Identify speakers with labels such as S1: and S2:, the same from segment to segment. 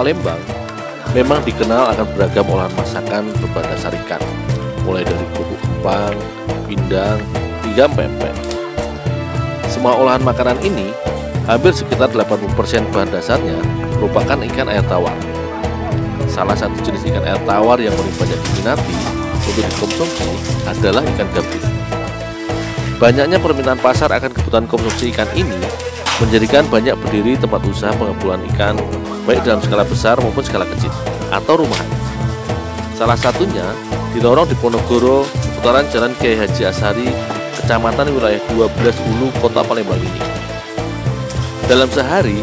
S1: Palembang memang dikenal akan beragam olahan masakan berbahan dasar ikan, mulai dari kerupuk empang, pindang, hingga pempek. Semua olahan makanan ini, hampir sekitar 80% bahan dasarnya merupakan ikan air tawar. Salah satu jenis ikan air tawar yang paling banyak diminati untuk dikonsumsi adalah ikan gabus. Banyaknya permintaan pasar akan kebutuhan konsumsi ikan ini menjadikan banyak berdiri tempat usaha pengepulauan ikan, baik dalam skala besar maupun skala kecil atau rumahan. Salah satunya didorong di Ponorogo, seputaran Jalan Kiai Haji Asari, Kecamatan wilayah 12 Hulu, Kota Palembang ini. Dalam sehari,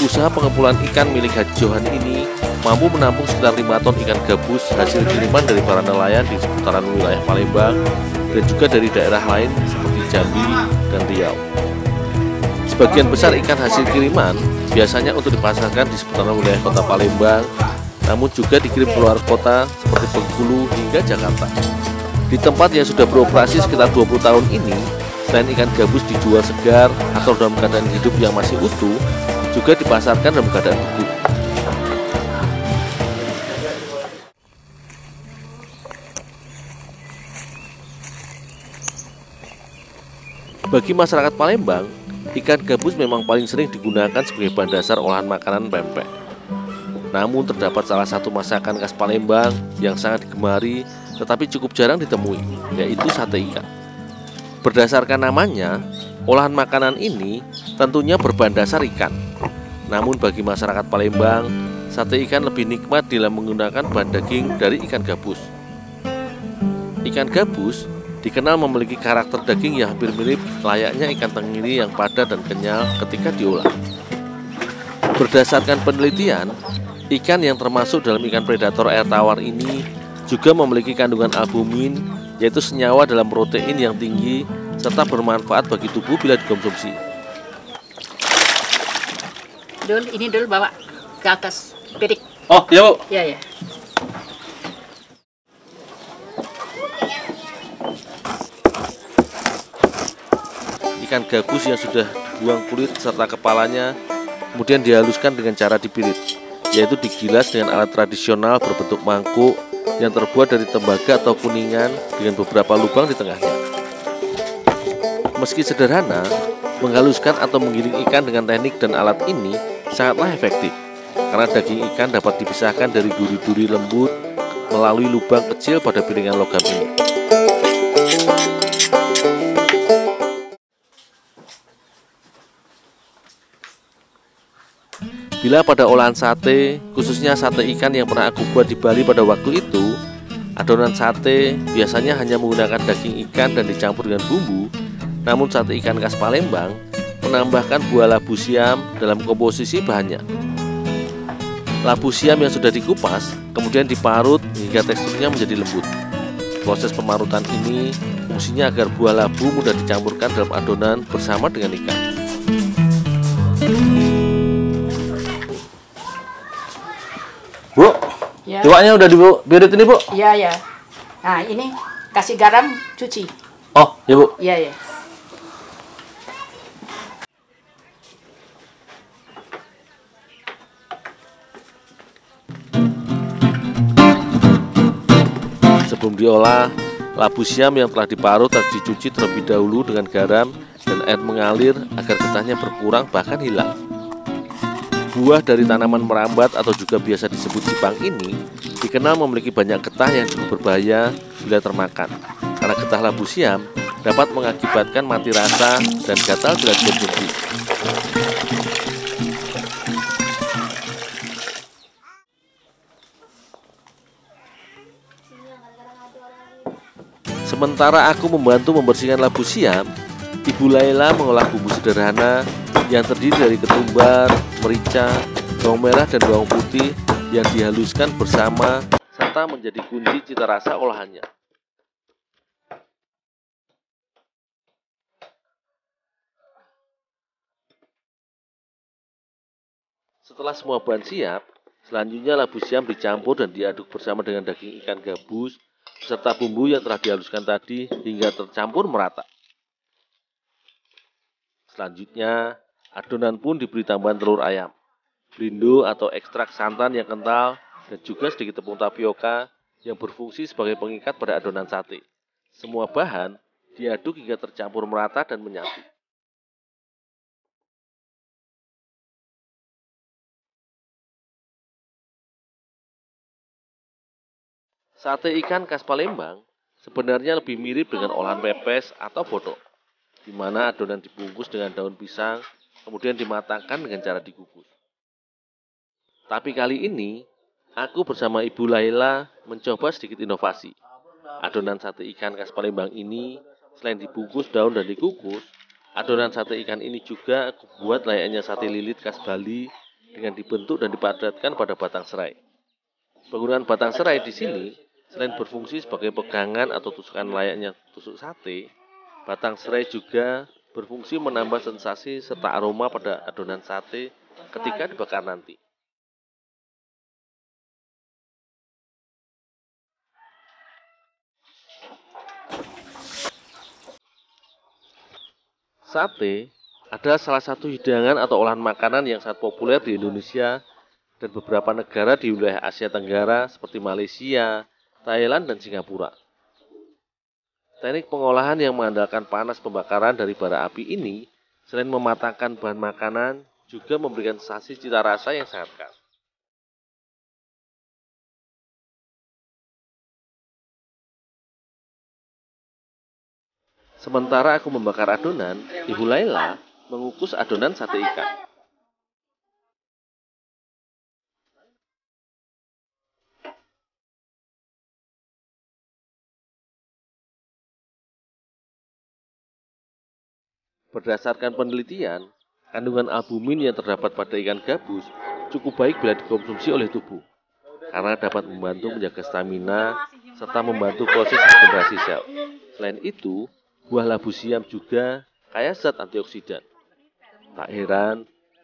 S1: usaha pengepulauan ikan milik Haji Johan ini mampu menampung sekitar 5 ton ikan gabus hasil kiriman dari para nelayan di seputaran wilayah Palembang dan juga dari daerah lain seperti Jambi dan Riau. Sebagian besar ikan hasil kiriman biasanya untuk dipasarkan di seputaran wilayah Kota Palembang, namun juga dikirim keluar kota seperti Bengkulu hingga Jakarta. Di tempat yang sudah beroperasi sekitar 20 tahun ini, selain ikan gabus dijual segar atau dalam keadaan hidup yang masih utuh, juga dipasarkan dalam keadaan beku. Bagi masyarakat Palembang, ikan gabus memang paling sering digunakan sebagai bahan dasar olahan makanan pempek. Namun terdapat salah satu masakan khas Palembang yang sangat digemari tetapi cukup jarang ditemui, yaitu sate ikan. Berdasarkan namanya, olahan makanan ini tentunya berbahan dasar ikan. Namun bagi masyarakat Palembang, sate ikan lebih nikmat bila menggunakan bahan daging dari ikan gabus. Ikan gabus dikenal memiliki karakter daging yang hampir mirip layaknya ikan tenggiri yang padat dan kenyal ketika diolah. Berdasarkan penelitian, ikan yang termasuk dalam ikan predator air tawar ini juga memiliki kandungan albumin, yaitu senyawa dalam protein yang tinggi serta bermanfaat bagi tubuh bila dikonsumsi.
S2: Ini dulu bawa ke atas piring.
S1: Oh, iya, Bu.
S2: Iya, ya.
S1: Ikan gabus yang sudah dibuang kulit serta kepalanya kemudian dihaluskan dengan cara dipirit, yaitu digilas dengan alat tradisional berbentuk mangkuk yang terbuat dari tembaga atau kuningan dengan beberapa lubang di tengahnya. Meski sederhana, menghaluskan atau menggiling ikan dengan teknik dan alat ini sangatlah efektif, karena daging ikan dapat dipisahkan dari duri-duri lembut melalui lubang kecil pada piringan logam ini. Bila pada olahan sate, khususnya sate ikan yang pernah aku buat di Bali pada waktu itu, adonan sate biasanya hanya menggunakan daging ikan dan dicampur dengan bumbu. Namun sate ikan khas Palembang menambahkan buah labu siam dalam komposisi bahannya. Labu siam yang sudah dikupas kemudian diparut hingga teksturnya menjadi lembut. Proses pemarutan ini fungsinya agar buah labu mudah dicampurkan dalam adonan bersama dengan ikan.
S3: Bu,
S2: Ya.
S3: iwaknya udah dipirit ini, Bu?
S2: Iya, ya. Nah, ini kasih garam, cuci.
S3: Oh, ya, Bu.
S2: Iya, ya.
S1: Sebelum diolah, labu siam yang telah diparut harus dicuci terlebih dahulu dengan garam dan air mengalir agar getahnya berkurang bahkan hilang. Buah dari tanaman merambat atau juga biasa disebut cipang ini dikenal memiliki banyak getah yang cukup berbahaya bila termakan, karena getah labu siam dapat mengakibatkan mati rasa dan gatal bila dikonsumsi. Sementara aku membantu membersihkan labu siam, Ibu Laila mengolah bumbu sederhana yang terdiri dari ketumbar, merica, bawang merah dan bawang putih yang dihaluskan bersama serta menjadi kunci cita rasa olahannya. Setelah semua bahan siap, selanjutnya labu siam dicampur dan diaduk bersama dengan daging ikan gabus serta bumbu yang telah dihaluskan tadi hingga tercampur merata. Selanjutnya, adonan pun diberi tambahan telur ayam. blindo atau ekstrak santan yang kental, dan juga sedikit tepung tapioka yang berfungsi sebagai pengikat pada adonan sate. Semua bahan diaduk hingga tercampur merata dan menyatu. Sate ikan khas Palembang sebenarnya lebih mirip dengan olahan pepes atau botok, di mana adonan dibungkus dengan daun pisang, kemudian dimatangkan dengan cara dikukus. Tapi kali ini, aku bersama Ibu Laila mencoba sedikit inovasi. Adonan sate ikan khas Palembang ini, selain dibungkus daun dan dikukus, adonan sate ikan ini juga aku buat layaknya sate lilit khas Bali dengan dibentuk dan dipadatkan pada batang serai. Penggunaan batang serai di sini, selain berfungsi sebagai pegangan atau tusukan layaknya tusuk sate, batang serai juga berfungsi menambah sensasi serta aroma pada adonan sate ketika dibakar nanti. Sate adalah salah satu hidangan atau olahan makanan yang sangat populer di Indonesia dan beberapa negara di wilayah Asia Tenggara seperti Malaysia, Thailand, dan Singapura. Teknik pengolahan yang mengandalkan panas pembakaran dari bara api ini, selain mematangkan bahan makanan, juga memberikan sensasi cita rasa yang sangat khas. Sementara aku membakar adonan, Ibu Laila mengukus adonan sate ikan. Berdasarkan penelitian, kandungan albumin yang terdapat pada ikan gabus cukup baik bila dikonsumsi oleh tubuh, karena dapat membantu menjaga stamina serta membantu proses regenerasi sel. Selain itu, buah labu siam juga kaya zat antioksidan. Tak heran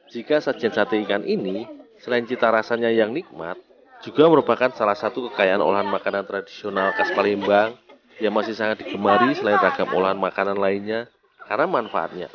S1: jika sajian sate ikan ini, selain cita rasanya yang nikmat, juga merupakan salah satu kekayaan olahan makanan tradisional khas Palembang yang masih sangat digemari selain ragam olahan makanan lainnya karena manfaatnya.